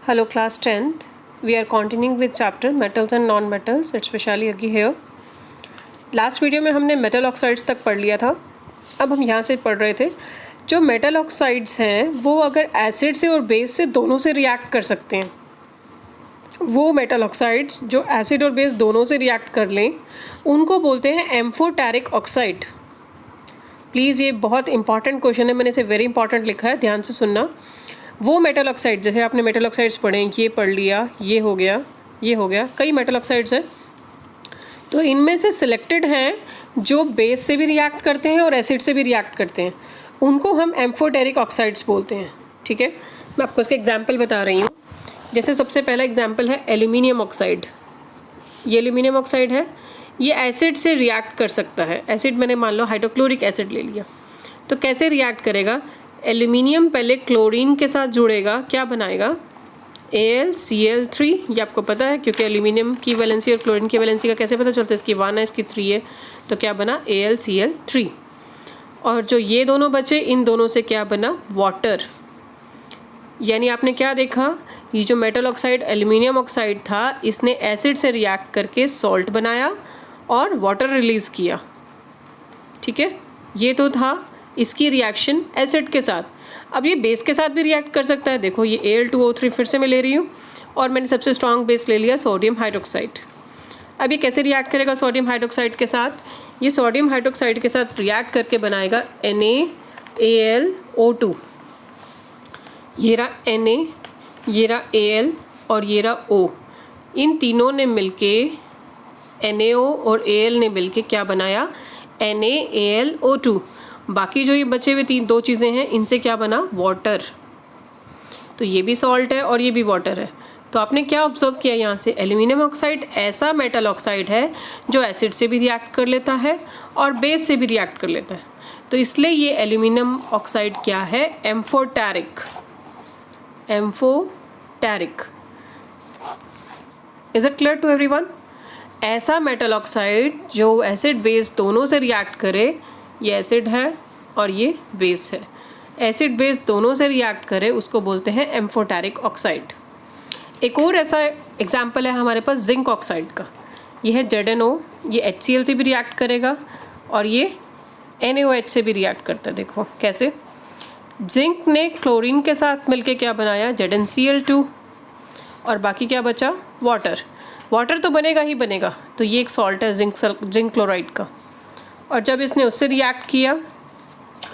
Hello class 10th. We are continuing with chapter metals and non-metals, especially again here. Last video में हमने metal oxides तक पढ़ लिया था. अब हम यहाँ से पढ़ रहे थे जो मेटल ऑक्साइड्स हैं वो अगर एसिड से और बेस से दोनों से रिएक्ट कर सकते हैं. वो मेटल ऑक्साइड्स जो एसिड और बेस दोनों से रिएक्ट कर लें उनको बोलते हैं एम्फोटेरिक ऑक्साइड. प्लीज़ ये बहुत इंपॉर्टेंट क्वेश्चन है, मैंने इसे वेरी इंपॉर्टेंट लिखा है, ध्यान से सुनना. वो मेटल ऑक्साइड जैसे आपने मेटल ऑक्साइड्स पढ़े, ये पढ़ लिया, ये हो गया, ये हो गया, कई मेटल ऑक्साइड्स हैं. तो इनमें से सिलेक्टेड हैं जो बेस से भी रिएक्ट करते हैं और एसिड से भी रिएक्ट करते हैं, उनको हम एम्फोटेरिक ऑक्साइड्स बोलते हैं. ठीक है, मैं आपको इसका एग्जांपल बता रही हूँ. जैसे सबसे पहला एग्जांपल है एल्यूमिनियम ऑक्साइड. ये एल्यूमिनियम ऑक्साइड है, ये एसिड से रिएक्ट कर सकता है. एसिड मैंने मान लो हाइड्रोक्लोरिक एसिड ले लिया, तो कैसे रिएक्ट करेगा? एल्यूमिनियम पहले क्लोरीन के साथ जुड़ेगा, क्या बनाएगा? AlCl3. ये आपको पता है क्योंकि एल्यूमिनियम की वैलेंसी और क्लोरीन की वैलेंसी का कैसे पता चलता है? इसकी 1 है, इसकी 3 है, तो क्या बना? AlCl3. और जो ये दोनों बचे, इन दोनों से क्या बना? वाटर. यानी आपने क्या देखा? ये जो मेटल ऑक्साइड एल्यूमिनियम ऑक्साइड था, इसने एसिड से रिएक्ट करके सॉल्ट बनाया और वाटर रिलीज़ किया. ठीक है, ये तो था इसकी रिएक्शन एसिड के साथ. अब ये बेस के साथ भी रिएक्ट कर सकता है. देखो ये Al2O3 फिर से मैं ले रही हूँ और मैंने सबसे स्ट्रॉन्ग बेस ले लिया सोडियम हाइड्रोक्साइड. अब ये कैसे रिएक्ट करेगा सोडियम हाइड्रोक्साइड के साथ? ये सोडियम हाइड्रोक्साइड के साथ रिएक्ट करके बनाएगा NaAlO2. ये रहा Na, ये रहा Al और ये रहा O. इन तीनों ने मिलके NaO और Al ने मिलके क्या बनाया? NaAlO2. बाकी जो ये बचे हुए दो चीज़ें हैं, इनसे क्या बना? वाटर. तो ये भी सॉल्ट है और ये भी वाटर है. तो आपने क्या ऑब्जर्व किया यहाँ से? एल्यूमिनियम ऑक्साइड ऐसा मेटल ऑक्साइड है जो एसिड से भी रिएक्ट कर लेता है और बेस से भी रिएक्ट कर लेता है. तो इसलिए ये एल्यूमिनियम ऑक्साइड क्या है? Amphoteric. Amphoteric. Is it clear to everyone? ऐसा मेटल ऑक्साइड जो एसिड बेस दोनों से रिएक्ट करे, ये एसिड है और ये बेस है, एसिड बेस दोनों से रिएक्ट करे, उसको बोलते हैं एम्फोटेरिक ऑक्साइड. एक और ऐसा एग्जांपल है हमारे पास जिंक ऑक्साइड का. ये है ZnO. ये HCl से भी रिएक्ट करेगा और ये NaOH से भी रिएक्ट करता है. देखो कैसे. जिंक ने क्लोरीन के साथ मिलके क्या बनाया? ZnCl2. और बाकी क्या बचा? वाटर. वाटर तो बनेगा ही बनेगा, तो ये एक सॉल्ट है जिंक क्लोराइड का. और जब इसने उससे रिएक्ट किया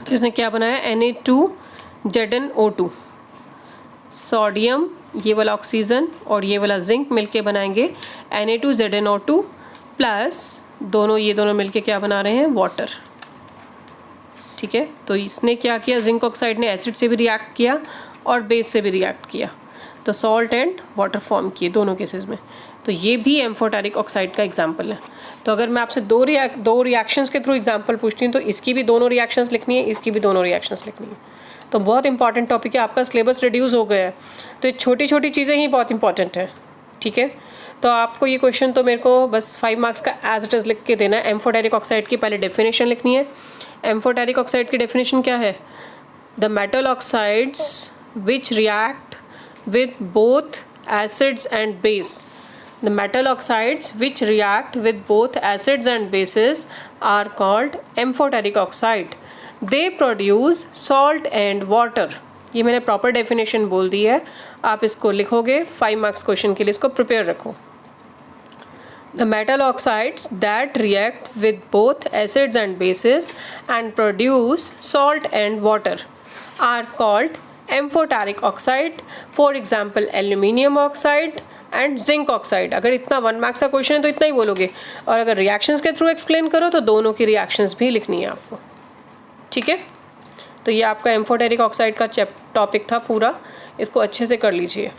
तो इसने क्या बनाया? Na2ZnO2. सोडियम, ये वाला ऑक्सीजन और ये वाला जिंक मिलके बनाएंगे Na2ZnO2 प्लस दोनों, ये दोनों मिलके क्या बना रहे हैं? वाटर. ठीक है, तो इसने क्या किया? जिंक ऑक्साइड ने एसिड से भी रिएक्ट किया और बेस से भी रिएक्ट किया, तो सॉल्ट एंड वाटर फॉर्म किए दोनों केसेस में. तो ये भी एम्फोटेरिक ऑक्साइड का एग्जाम्पल है. तो अगर मैं आपसे दो रिएक्शंस के थ्रू एग्जाम्पल पूछती हूँ तो इसकी भी दोनों रिएक्शंस लिखनी है, इसकी भी दोनों रिएक्शंस लिखनी है. तो बहुत इंपॉर्टेंट टॉपिक है, आपका सिलेबस रिड्यूस हो गया है, तो ये छोटी छोटी चीज़ें ही बहुत इंपॉर्टेंट है. ठीक है, तो आपको ये क्वेश्चन तो मेरे को बस 5 मार्क्स का एज इट इज़ लिख के देना है. एम्फोटेरिक ऑक्साइड की पहले डेफिनेशन लिखनी है. एम्फोटेरिक ऑक्साइड की डेफिनेशन क्या है? The metal oxides which react with both acids and base. The metal oxides which react with both acids and bases are called amphoteric oxide. They produce salt and water. ये मैंने proper definition बोल दी है, आप इसको लिखोगे 5 marks question के लिए, इसको प्रिपेयर रखो. The metal oxides that react with both acids and bases and produce salt and water are called amphoteric oxide. For example aluminium oxide and zinc oxide. अगर इतना 1 मार्क्स का क्वेश्चन है तो इतना ही बोलोगे, और अगर रिएक्शंस के थ्रू एक्सप्लेन करो तो दोनों की रिएक्शंस भी लिखनी है आपको. ठीक है, तो ये आपका एम्फोटेरिक ऑक्साइड का टॉपिक था पूरा, इसको अच्छे से कर लीजिए.